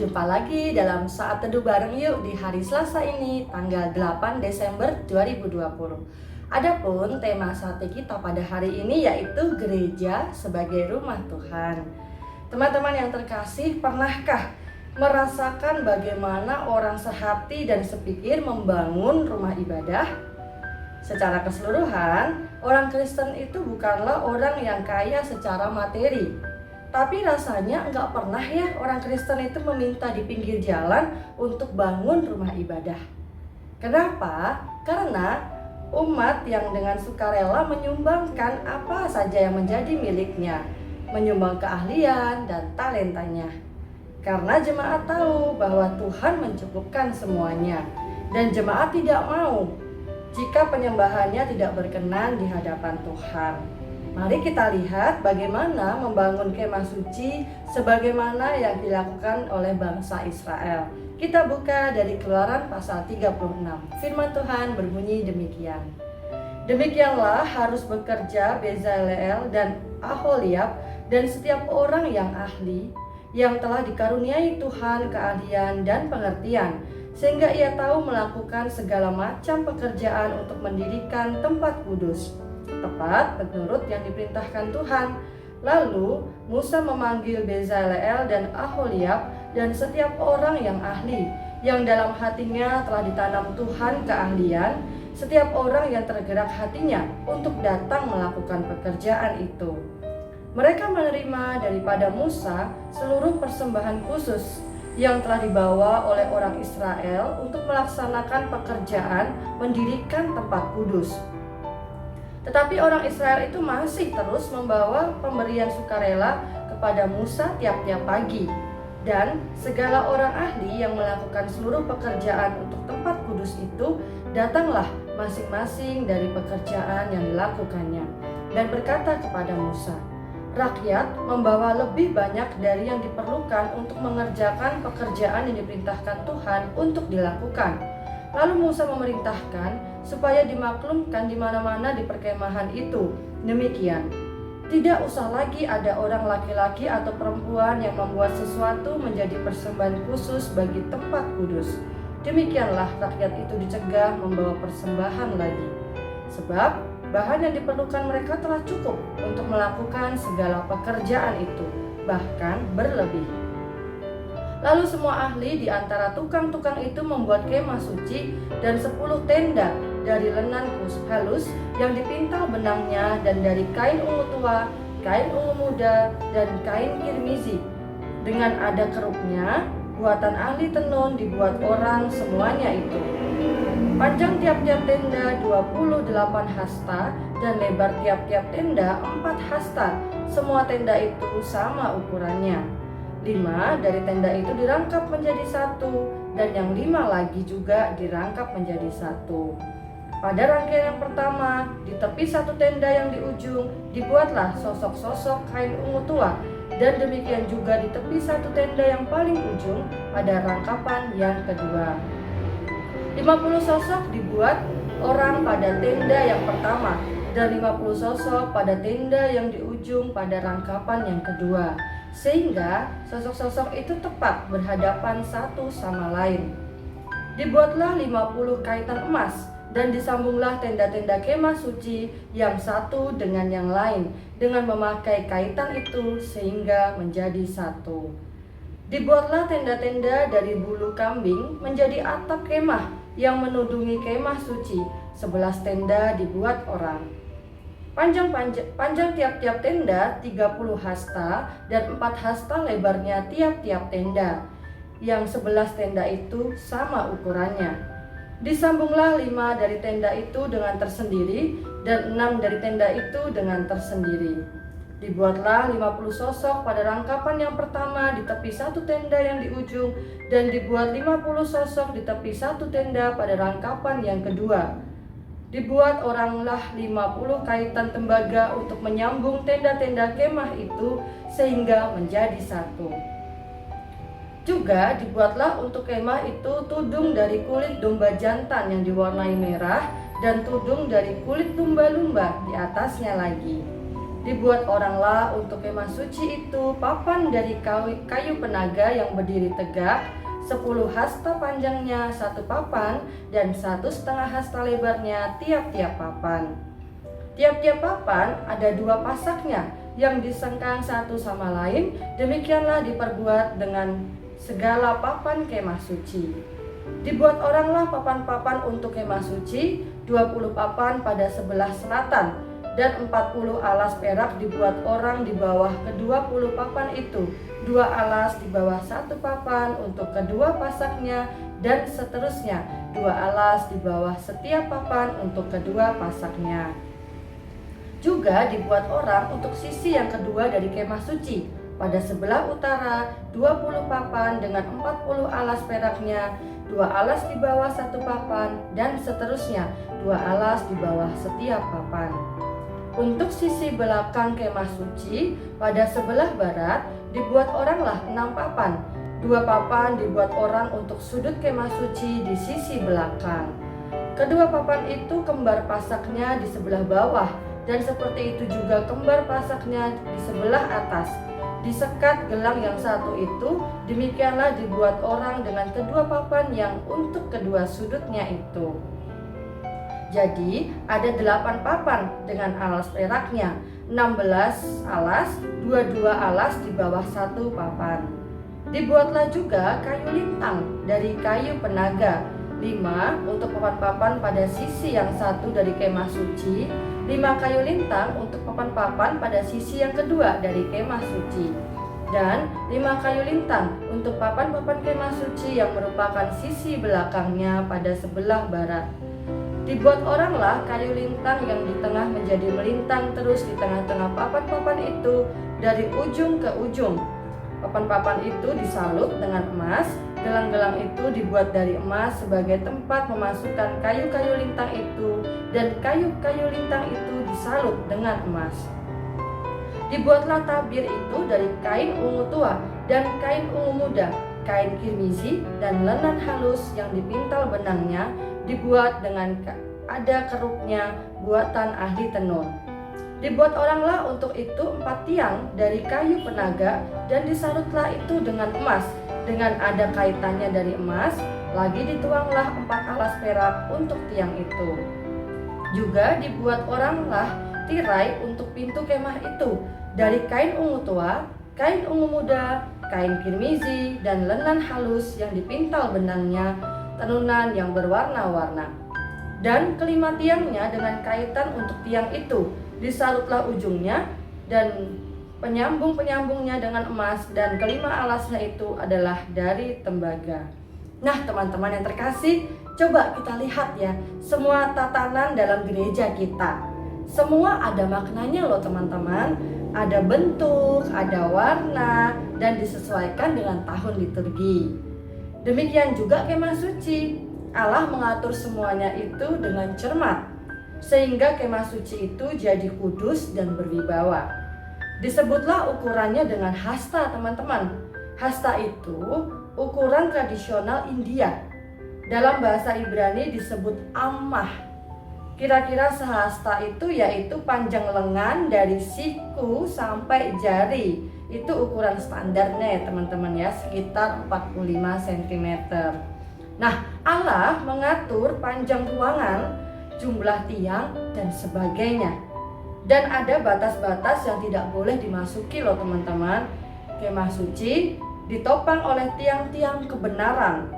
jumpa lagi dalam Saat Teduh Bareng Yuk di hari Selasa ini, tanggal 8 Desember 2020. Adapun tema sate kita pada hari ini yaitu gereja sebagai rumah Tuhan. Teman-teman yang terkasih, pernahkah merasakan bagaimana orang sehati dan sepikir membangun rumah ibadah? Secara keseluruhan, orang Kristen itu bukanlah orang yang kaya secara materi. Tapi rasanya nggak pernah ya orang Kristen itu meminta di pinggir jalan untuk bangun rumah ibadah. Kenapa? Karena umat yang dengan sukarela menyumbangkan apa saja yang menjadi miliknya, menyumbang keahlian dan talentanya. Karena jemaat tahu bahwa Tuhan mencukupkan semuanya, dan jemaat tidak mau jika penyembahannya tidak berkenan di hadapan Tuhan. Mari kita lihat bagaimana membangun kemah suci sebagaimana yang dilakukan oleh bangsa Israel. Kita buka dari Keluaran pasal 36. Firman Tuhan berbunyi demikian. Demikianlah harus bekerja Bezaleel dan Aholiab dan setiap orang yang ahli, yang telah dikaruniai Tuhan keahlian dan pengertian, sehingga ia tahu melakukan segala macam pekerjaan untuk mendirikan tempat kudus, tepat menurut yang diperintahkan Tuhan. Lalu Musa memanggil Bezaleel dan Aholiab dan setiap orang yang ahli, yang dalam hatinya telah ditanam Tuhan keahlian, setiap orang yang tergerak hatinya untuk datang melakukan pekerjaan itu. Mereka menerima daripada Musa seluruh persembahan khusus yang telah dibawa oleh orang Israel untuk melaksanakan pekerjaan mendirikan tempat kudus. Tetapi orang Israel itu masih terus membawa pemberian sukarela kepada Musa tiap-tiap pagi. Dan segala orang ahli yang melakukan seluruh pekerjaan untuk tempat kudus itu datanglah masing-masing dari pekerjaan yang dilakukannya, dan berkata kepada Musa, rakyat membawa lebih banyak dari yang diperlukan untuk mengerjakan pekerjaan yang diperintahkan Tuhan untuk dilakukan. Lalu Musa memerintahkan supaya dimaklumkan di mana-mana di perkemahan itu. Demikian, tidak usah lagi ada orang laki-laki atau perempuan yang membuat sesuatu menjadi persembahan khusus bagi tempat kudus. Demikianlah rakyat itu dicegah membawa persembahan lagi, sebab bahan yang diperlukan mereka telah cukup untuk melakukan segala pekerjaan itu, bahkan berlebih. Lalu semua ahli di antara tukang-tukang itu membuat kemah suci dan 10 tenda dari lenan halus yang dipintal benangnya, dan dari kain ungu tua, kain ungu muda, dan kain kirmizi. Dengan ada kerupnya, buatan ahli tenun dibuat orang semuanya itu. Panjang tiap-tiap tenda 28 hasta dan lebar tiap-tiap tenda 4 hasta. Semua tenda itu sama ukurannya. 5 dari tenda itu dirangkap menjadi 1, dan yang 5 lagi juga dirangkap menjadi 1. Pada rangkaian yang pertama, di tepi satu tenda yang di ujung, dibuatlah sosok-sosok kain ungu tua, dan demikian juga di tepi satu tenda yang paling ujung pada rangkapan yang kedua. 50 sosok dibuat orang pada tenda yang pertama, dan 50 sosok pada tenda yang di ujung pada rangkapan yang kedua, sehingga sosok-sosok itu tepat berhadapan satu sama lain. Dibuatlah 50 kaitan emas, dan disambunglah tenda-tenda kemah suci yang satu dengan yang lain dengan memakai kaitan itu sehingga menjadi satu. Dibuatlah tenda-tenda dari bulu kambing menjadi atap kemah yang menudungi kemah suci. 11 tenda dibuat orang. Panjang tiap-tiap tenda 30 hasta, dan 4 hasta lebarnya tiap-tiap tenda. Yang 11 tenda itu sama ukurannya. Disambunglah 5 dari tenda itu dengan tersendiri, dan 6 dari tenda itu dengan tersendiri. Dibuatlah 50 sosok pada rangkapan yang pertama di tepi satu tenda yang di ujung, dan dibuat 50 sosok di tepi satu tenda pada rangkapan yang kedua. Dibuat oranglah 50 kaitan tembaga untuk menyambung tenda-tenda kemah itu sehingga menjadi satu. Juga dibuatlah untuk kemah itu tudung dari kulit domba jantan yang diwarnai merah, dan tudung dari kulit lumba-lumba di atasnya lagi. Dibuat oranglah untuk kemah suci itu papan dari kayu penaga yang berdiri tegak, 10 hasta panjangnya satu papan dan 1,5 hasta lebarnya tiap-tiap papan. Tiap-tiap papan ada 2 pasaknya yang disengkang satu sama lain. Demikianlah diperbuat dengan segala papan kemah suci. Dibuat oranglah papan-papan untuk kemah suci, 20 papan pada sebelah selatan, dan 40 alas perak dibuat orang di bawah ke-20 papan itu, 2 alas di bawah satu papan untuk kedua pasaknya, dan seterusnya 2 alas di bawah setiap papan untuk kedua pasaknya. Juga dibuat orang untuk sisi yang kedua dari kemah suci, pada sebelah utara 20 papan dengan 40 alas peraknya, 2 alas di bawah satu papan, dan seterusnya 2 alas di bawah setiap papan. Untuk sisi belakang kemah suci pada sebelah barat dibuat oranglah 6 papan. 2 papan dibuat orang untuk sudut kemah suci di sisi belakang. Kedua papan itu kembar pasaknya di sebelah bawah, dan seperti itu juga kembar pasaknya di sebelah atas. Disekat gelang yang satu itu, demikianlah dibuat orang dengan kedua papan yang untuk kedua sudutnya itu. Jadi ada 8 papan dengan alas peraknya, 16 alas, 22 alas di bawah satu papan. Dibuatlah juga kayu lintang dari kayu penaga, 5 untuk papan-papan pada sisi yang satu dari kemah suci, 5 kayu lintang untuk papan-papan pada sisi yang kedua dari kemah suci, dan 5 kayu lintang untuk papan-papan kemah suci yang merupakan sisi belakangnya pada sebelah barat. Dibuat oranglah kayu lintang yang di tengah menjadi melintang terus di tengah-tengah papan-papan itu dari ujung ke ujung. Papan-papan itu disalut dengan emas. Gelang-gelang itu dibuat dari emas sebagai tempat memasukkan kayu-kayu lintang itu, dan kayu-kayu lintang itu disalut dengan emas. Dibuatlah tabir itu dari kain ungu tua dan kain ungu muda, kain kirmizi dan lenan halus yang dipintal benangnya, dibuat dengan ada keruknya buatan ahli tenun. Dibuat oranglah untuk itu 4 tiang dari kayu penaga, dan disalutlah itu dengan emas, dengan ada kaitannya dari emas. Lagi dituanglah 4 alas perak untuk tiang itu. Juga dibuat oranglah tirai untuk pintu kemah itu dari kain ungu tua, kain ungu muda, kain kirmizi dan lenan halus yang dipintal benangnya, tenunan yang berwarna-warna. Dan kelima tiangnya dengan kaitan untuk tiang itu, disalutlah ujungnya dan penyambung-penyambungnya dengan emas, dan kelima alasnya itu adalah dari tembaga. Nah teman-teman yang terkasih, coba kita lihat ya, semua tatanan dalam gereja kita, semua ada maknanya loh teman-teman. Ada bentuk, ada warna, dan disesuaikan dengan tahun liturgi. Demikian juga kemah suci, Allah mengatur semuanya itu dengan cermat, sehingga kemah suci itu jadi kudus dan berwibawa. Disebutlah ukurannya dengan hasta teman-teman. Hasta itu ukuran tradisional India. Dalam bahasa Ibrani disebut ammah. Kira-kira sehasta itu yaitu panjang lengan dari siku sampai jari. Itu ukuran standarnya ya teman-teman ya, sekitar 45 cm. Nah, Allah mengatur panjang ruangan, jumlah tiang, dan sebagainya. Dan ada batas-batas yang tidak boleh dimasuki loh teman-teman. Kemah suci ditopang oleh tiang-tiang kebenaran.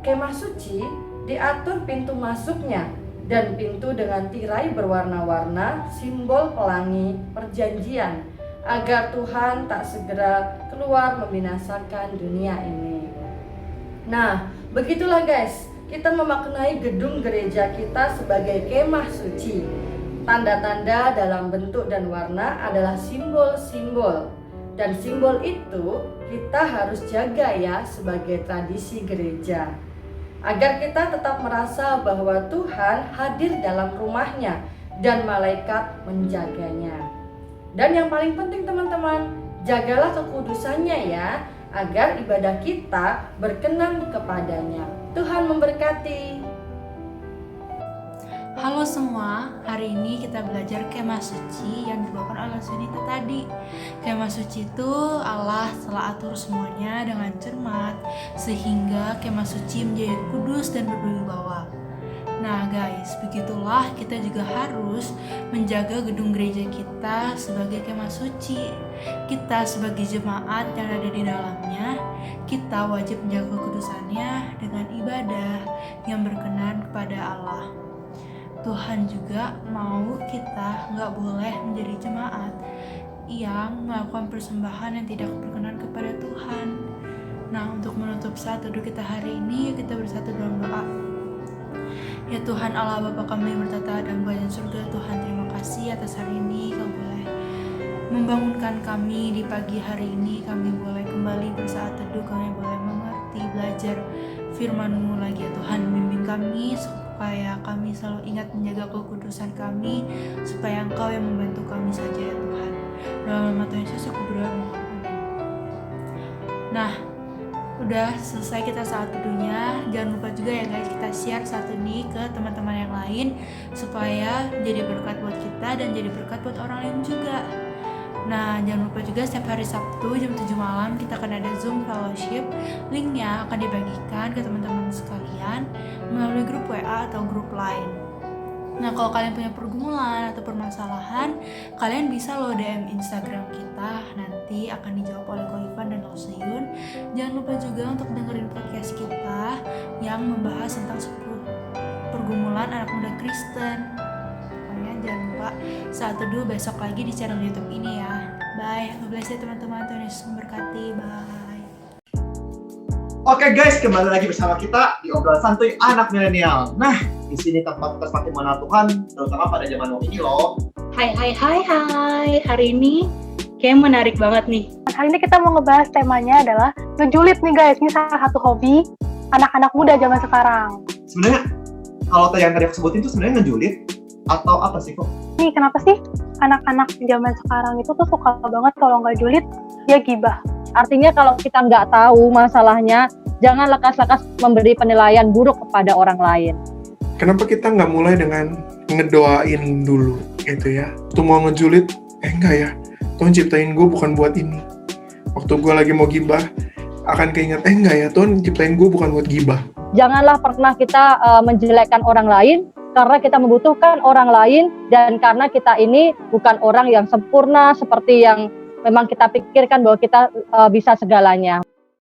Kemah suci diatur pintu masuknya, dan pintu dengan tirai berwarna-warna, simbol pelangi perjanjian, agar Tuhan tak segera keluar membinasakan dunia ini. Nah, begitulah guys, kita memaknai gedung gereja kita sebagai kemah suci. Tanda-tanda dalam bentuk dan warna adalah simbol-simbol, dan simbol itu kita harus jaga ya sebagai tradisi gereja, agar kita tetap merasa bahwa Tuhan hadir dalam rumahnya dan malaikat menjaganya. Dan yang paling penting teman-teman, jagalah kekudusannya ya, agar ibadah kita berkenan kepadanya. Tuhan memberkati. Halo semua, hari ini kita belajar kemah suci yang dibawakan oleh Sunita tadi. Kemah suci itu Allah telah atur semuanya dengan cermat sehingga kemah suci menjadi kudus dan berwibawa. Nah guys, begitulah kita juga harus menjaga gedung gereja kita sebagai kemah suci. Kita sebagai jemaat yang ada di dalamnya, kita wajib menjaga kekudusannya dengan ibadah yang berkenan kepada Allah. Tuhan juga mau kita nggak boleh menjadi jemaat yang melakukan persembahan yang tidak berkenan kepada Tuhan. Nah, untuk menutup saat teduh kita hari ini, kita bersatu dalam doa. Ya Tuhan Allah Bapa kami yang bertata dalam kerajaan surga, Tuhan terima kasih atas hari ini Kau boleh membangunkan kami di pagi hari ini. Kami boleh kembali bersaat teduh, kami boleh mengerti, belajar firman-Mu lagi ya Tuhan. Bimbing kami supaya kami selalu ingat menjaga kekudusan kami, supaya Engkau yang membantu kami saja ya Tuhan. Dalam nama Tuhan Yesus aku berdoa, mohon amin. Nah, udah selesai kita saat teduhnya. Jangan lupa juga ya guys, kita share saat ini ke teman-teman yang lain supaya jadi berkat buat kita dan jadi berkat buat orang lain juga. Nah, jangan lupa juga setiap hari Sabtu jam 7 malam kita akan ada Zoom Fellowship. Linknya akan dibagikan ke teman-teman sekalian melalui grup WA atau grup Line. Nah, kalau kalian punya pergumulan atau permasalahan, kalian bisa DM Instagram kita. Nanti akan dijawab oleh Ko Ivan dan Loseyun. Jangan lupa juga untuk dengerin podcast kita yang membahas tentang 10 pergumulan anak muda Kristen. Jangan lupa saat teduh besok lagi di channel YouTube ini ya. Bye, God bless ya teman-teman. Tuhan Yesus memberkati. Bye. Oke guys, kembali lagi bersama kita di obrolan santuy anak milenial. Nah, di sini tempat kita semakin mengenal Tuhan, terutama pada zaman ini loh. Hai. Hari ini kayak menarik banget nih. Hari ini kita mau ngebahas temanya adalah ngejulit nih guys. Ini salah satu hobi anak-anak muda zaman sekarang. Sebenarnya kalau yang tadi aku sebutin itu sebenarnya ngejulit atau apa sih kok? Nih kenapa sih anak-anak zaman sekarang itu tuh suka banget kalau nggak julid dia gibah. Artinya kalau kita nggak tahu masalahnya, jangan lekas-lekas memberi penilaian buruk kepada orang lain. Kenapa kita nggak mulai dengan ngedoain dulu gitu ya? Waktu mau ngejulit, enggak ya, Tuhan ciptain gue bukan buat ini. Waktu gue lagi mau gibah, akan keinget, enggak ya, Tuhan ciptain gue bukan buat gibah. Janganlah pernah kita menjelekkan orang lain, karena kita membutuhkan orang lain, dan karena kita ini bukan orang yang sempurna seperti yang memang kita pikirkan bahwa kita bisa segalanya.